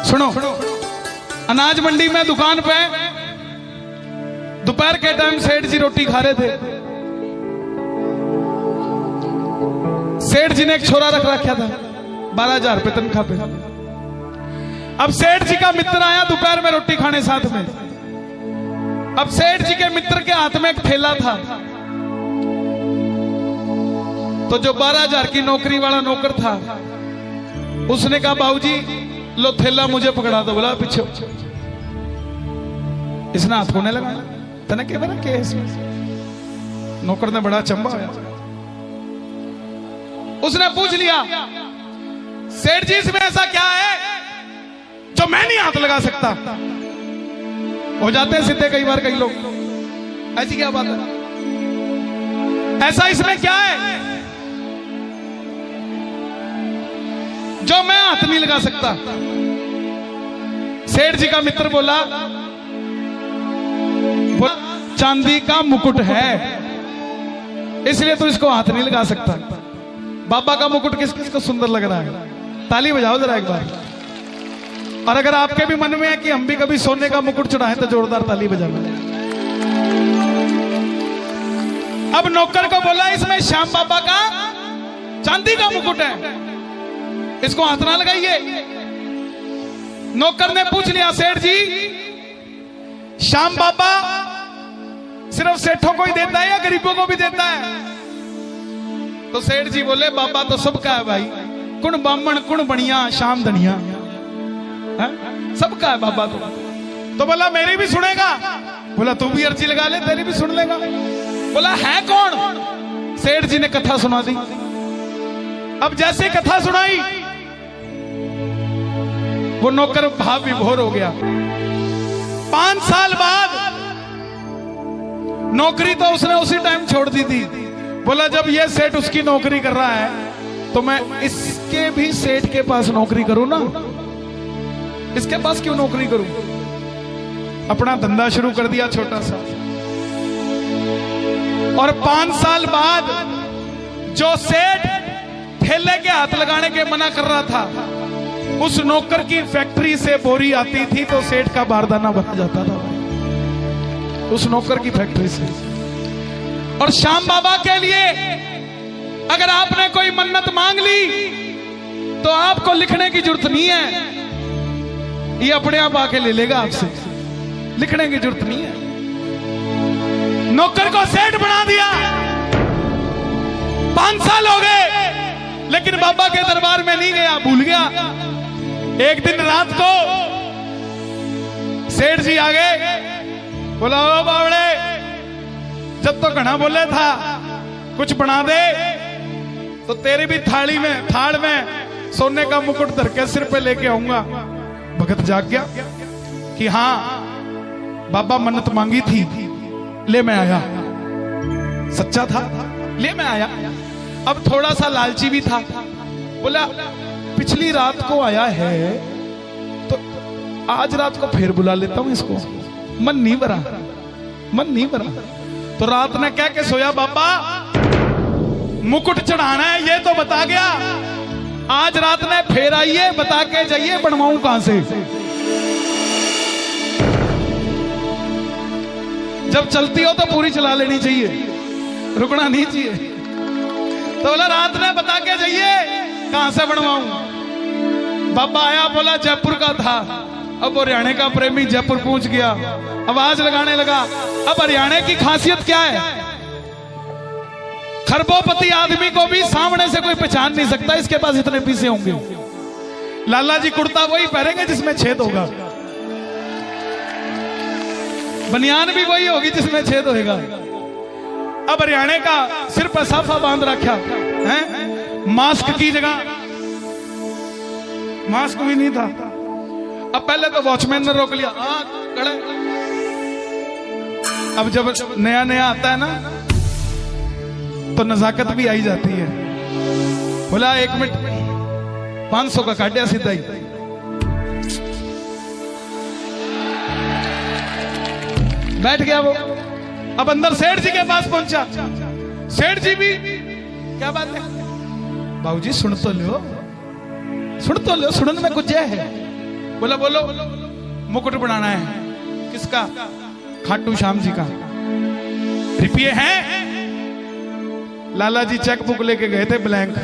सुनो, अनाज मंडी में दुकान पे दोपहर के टाइम सेठ जी रोटी खा रहे थे। सेठ जी ने एक छोरा रख रखा था 12,000 रुपये तनख्वाह पे। अब सेठ जी का मित्र आया दोपहर में रोटी खाने साथ में। अब सेठ जी के मित्र के हाथ में एक थैला था, तो जो 12,000 की नौकरी वाला नौकर था उसने कहा बाबूजी लो थैला मुझे पकड़ा दो। बोला पीछे। इसने हाथ कोने लगाया, तने के बना के इसमें। नौकर ने बड़ा चंबा होया। उसने पूछ लिया सेठ जी इसमें ऐसा क्या है जो मैं नहीं हाथ लगा सकता? हो जाते हैं सीधे कई बार कई लोग, ऐसी क्या बात है? ऐसा इसमें क्या है जो मैं हाथ नहीं लगा सकता? सेठ जी का मित्र बोला चांदी का मुकुट है, इसलिए तो इसको हाथ नहीं लगा सकता। बाबा का मुकुट किस किस को सुंदर लग रहा है? ताली बजाओ जरा एक बार। और अगर आपके भी मन में है कि हम भी कभी सोने का मुकुट चढ़ाएं तो जोरदार ताली बजाना। अब नौकर को बोला इसमें श्याम बाबा का चांदी का मुकुट है, इसको हाथ ना लगाइए। नौकर ने पूछ लिया सेठ जी श्याम बाबा सिर्फ सेठों को ही देता है या गरीबों को भी देता है? तो सेठ जी बोले बाबा तो सबका है भाई, कुण बामण कुण बनिया श्याम धनिया, सबका है बाबा। तो बोला मेरी भी सुनेगा? बोला तू भी अर्जी लगा ले, तेरी भी सुन लेगा। बोला है कौन? सेठ जी ने कथा सुना दी। अब जैसे कथा सुनाई वो नौकर भाव विभोर हो गया। 5 साल बाद नौकरी तो उसने उसी टाइम छोड़ दी थी। बोला जब ये सेठ उसकी नौकरी कर रहा है तो मैं इसके भी सेठ के पास नौकरी करूं ना, इसके पास क्यों नौकरी करूं? अपना धंधा शुरू कर दिया छोटा सा। और 5 साल बाद जो सेठ ठेले के हाथ लगाने के मना कर रहा था, उस नौकर की फैक्ट्री से बोरी आती थी तो सेठ का बारदाना भरा जाता था उस नौकर की फैक्ट्री से। और श्याम बाबा के लिए अगर आपने कोई मन्नत मांग ली तो आपको लिखने की जरूरत नहीं है, ये अपने आप आके ले लेगा आपसे, लिखने की जरूरत नहीं है। नौकर को सेठ बना दिया। 5 साल हो गए लेकिन बाबा के दरबार में नहीं गया, भूल गया। एक दिन रात को सेठ जी आ गए। बोला ओ बावड़े जब तो घना बोले था कुछ बना दे, तो तेरी भी थाल में सोने का मुकुट धर के सिर पे लेके आऊंगा। भगत जाग गया कि हाँ बाबा मन्नत मांगी थी, ले मैं आया। सच्चा था, ले मैं आया। अब थोड़ा सा लालची भी था। बोला पिछली रात को आया है तो आज रात को फिर बुला लेता हूं इसको, मन नहीं भरा, मन नहीं भरा। तो रात ने कह के सोया बाबा मुकुट चढ़ाना है ये तो बता गया, आज रात में फिर आइए बता के जाइए बनवाऊं कहां से। जब चलती हो तो पूरी चला लेनी चाहिए, रुकना नहीं चाहिए। तो बोला रात में बता के जाइए कहां से बनवाऊं। बाबा आया, बोला जयपुर का था। अब वो हरियाणा का प्रेमी जयपुर पहुंच गया, आवाज लगाने लगा। अब हरियाणा की खासियत क्या है? खरबोपति आदमी को भी सामने से कोई पहचान नहीं सकता, इसके पास इतने पीसे होंगे। लाला जी कुर्ता वही पहनेंगे जिसमें छेद होगा, बनियान भी वही होगी जिसमें छेद होगा। अब हरियाणा का सिर पर साफा बांध रखा है, मास्क की जगह मास्क भी नहीं था। अब पहले तो वॉचमैन ने रोक लिया, खड़े। अब जब नया नया आता है ना तो नजाकत भी आई जाती है। बोला 1 मिनट, 500 का काटिया सीधा ही। बैठ गया वो। अब अंदर सेठ जी के पास पहुंचा। सेठ जी भी क्या बात है बाबूजी, सुन तो लो, सुन तो लो, सुनने में कुछ है। बोला बोलो, मुकुट बनाना है। किसका? खाटू श्याम जी का। रुपये हैं? लाला जी चेक बुक लेके गए थे ब्लैंक।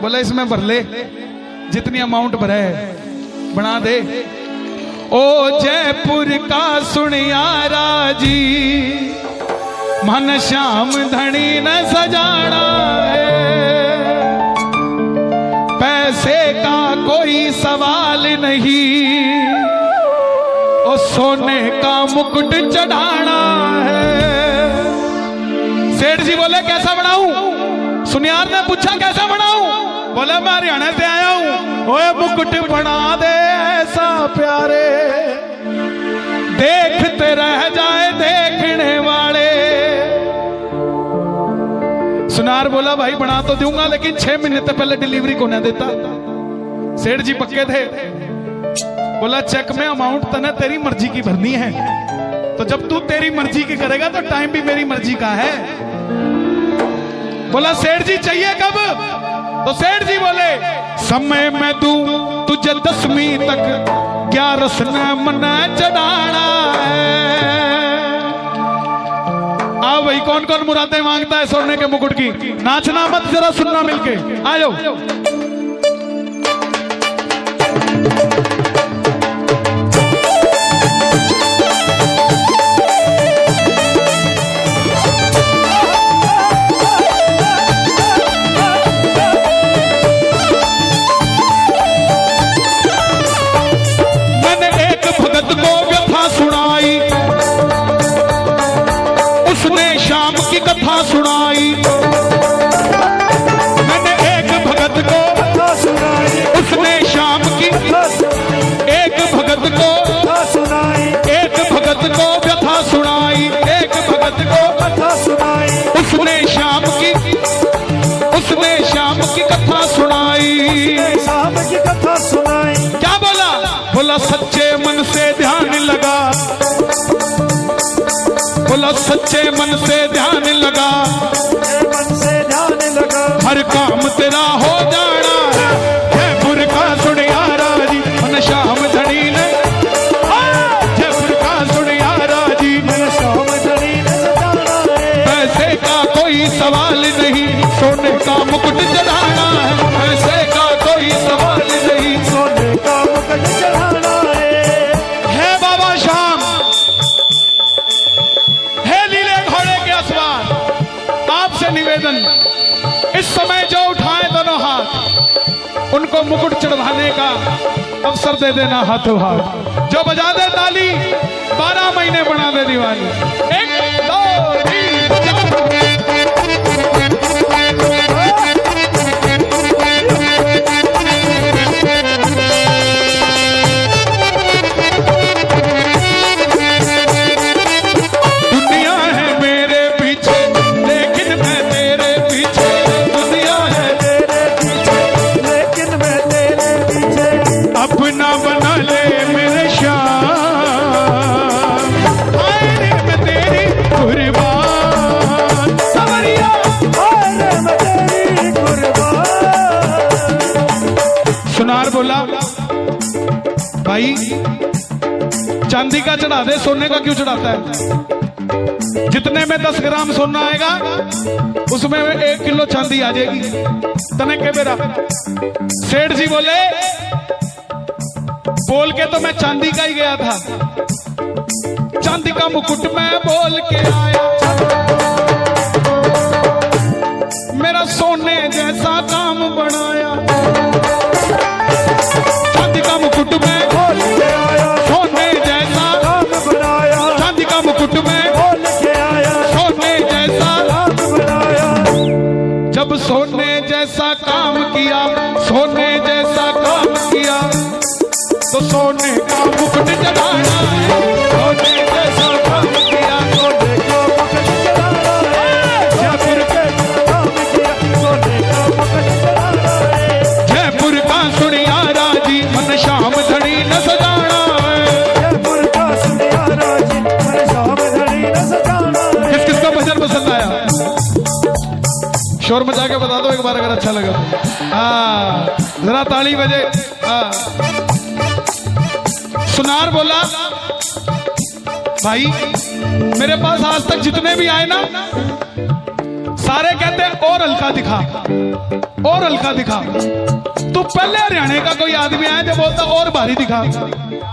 बोला इसमें भर ले, जितनी अमाउंट भरा है बना दे। ओ जयपुर का सुनियारा जी, मन श्याम धनी न सजाना है। पैसे का कोई सवाल नहीं, और सोने का मुकुट चढ़ाना है। सेठ जी बोले कैसा बनाऊं? सुनियार ने पूछा कैसा बनाऊं? बोले मैं हरियाणा से आया हूं। ओए मुकुट बना दे ऐसा प्यारे, देखते रह जाए देखने वाले। सुनार बोला भाई बना तो दूंगा, लेकिन 6 महीने से पहले डिलीवरी को ना देता। सेठ जी पक्के थे। बोला चेक में अमाउंट तने तेरी मर्जी की भरनी है, तो जब तू तेरी मर्जी की करेगा तो टाइम भी मेरी मर्जी का है। बोला सेठ जी चाहिए कब? तो सेठ जी बोले समय मैं दूं तुझे 10वीं तक, 11 ने मना चढ़ाना है। आओ भाई, कौन कौन मुरादें मांगता है सोने के मुकुट की? नाचना मत, जरा सुनना मिलके। आओ कथा सुनाई। मैंने एक भगत को कथा सुनाई, उसने शाम की एक भगत को कथा सुनाई, एक भगत को व्यथा सुनाई, एक भगत को कथा सुनाई, उसने शाम की कथा सुनाई, शाम की कथा सुनाई। क्या बोला? बोला सच्चे मन से ध्यान लगा, बोला सच्चे मन से ध्यान लगा, मन से ध्यान लगा, हर काम तेरा हो जाना है। जयपुर का सुनियारा जी, मन श्याम धनी ने, जयपुर का सुनियारा जी, मन श्याम धनी ने सजाना है। पैसे का कोई सवाल नहीं, सोने का मुकुट चढ़ाना है। पैसे का कोई सवाल नहीं, सोने का मुकुट चढ़ाना है बाबा श्याम। आपसे निवेदन, इस समय जो उठाए दोनों हाथ, उनको मुकुट चढ़वाने का अवसर दे देना हाथों हाथ। जो बजा दे ताली, 12 महीने बना दे दिवाली। 1 2 3 बोला भाई चांदी का चढ़ा दे, सोने का क्यों चढ़ाता है? जितने में 10 ग्राम सोना आएगा उसमें 1 किलो चांदी आ जाएगी। तने के मेरा सेठ जी बोले बोल के तो मैं चांदी का ही गया था, चांदी का मुकुट मैं बोल के आया। मेरा सोने जैसा काम बनाया, चांदी का मुकुट में बोल के आया, सोने जैसा काम बनाया। चांदी का मुकुट में बोल के आया, सोने जैसा काम बनाया। जब सोने जैसा काम किया, सोने जैसा काम किया, तो सोने का मुकुट चढ़ाना है। सोने जैसा काम किया, सोने का मुकुट चढ़ाना है। जयपुर के काम किया, सोने का मुकुट चढ़ाना है। जयपुर का सुनियारा जी, मन श्याम धनी न सजाना है। जयपुर का सुनियारा जी, मन श्याम धनी न सजाना है। किस किस का भजन पसंद आया? शोर मचा के बता दो एक बार अगर अच्छा लगा तो। जरा ताली बजे। भाई मेरे पास आज तक जितने भी आए ना सारे कहते हैं और हल्का दिखा, और हल्का दिखा। तू पहले हरियाणा का कोई आदमी आया जो बोलता और भारी दिखा,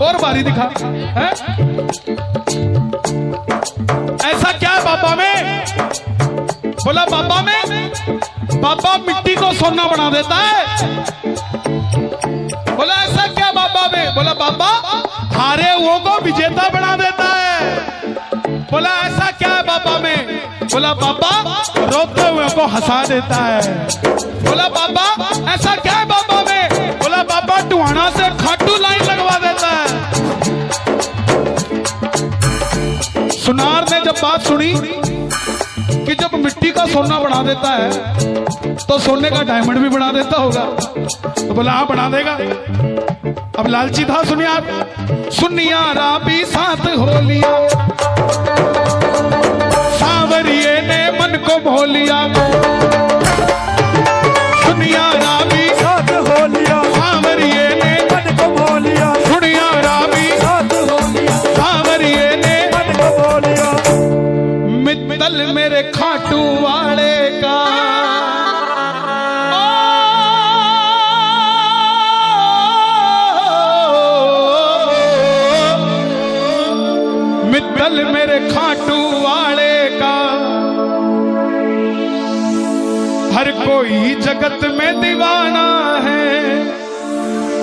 और भारी दिखा है? ऐसा क्या है बाबा में? बोला बाबा में, बाबा मिट्टी को सोना बना देता है। बोला ऐसा क्या बाबा में? बोला बाबा हारे हुओं को विजेता बना देता है। बोला ऐसा क्या है बाबा में? बोला बाबा रोते हुए को हंसा देता है। बोला बाबा ऐसा क्या है बाबा में? बोला बाबा टुहाना से खाटू लाइन लगवा देता है। सुनार ने जब बात सुनी कि जब मिट्टी का सोना बना देता है तो सोने का डायमंड भी बना देता होगा, तो बोला हाँ बना देगा। अब लालची था सुनियारा भी साथ हो लिया, सांवरिये ने मन को भो लिया। सुनियारा भी साथ हो लिया, सांवरिये ने मन को भो लिया। सुनियारा भी साथ हो लिया, सांवरिये ने मन को भो लिया। मित्तल मेरे खाटू वाले का मित्तल मेरे खाटू वाले का हर कोई जगत में दीवाना है।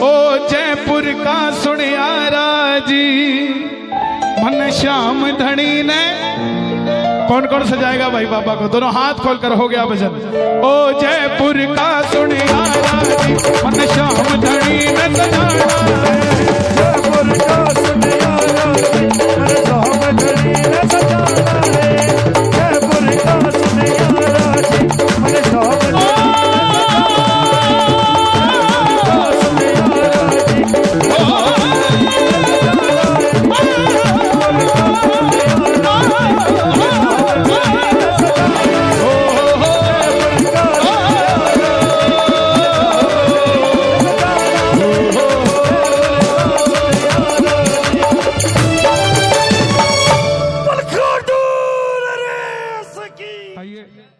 ओ जयपुर का सुनियारा जी मन श्याम धनी ने। कौन कौन सजाएगा भाई बाबा को? दोनों हाथ खोल कर हो गया भजन। ओ जयपुर का सुनियारा जी मन श्याम धनी ने सजाना है।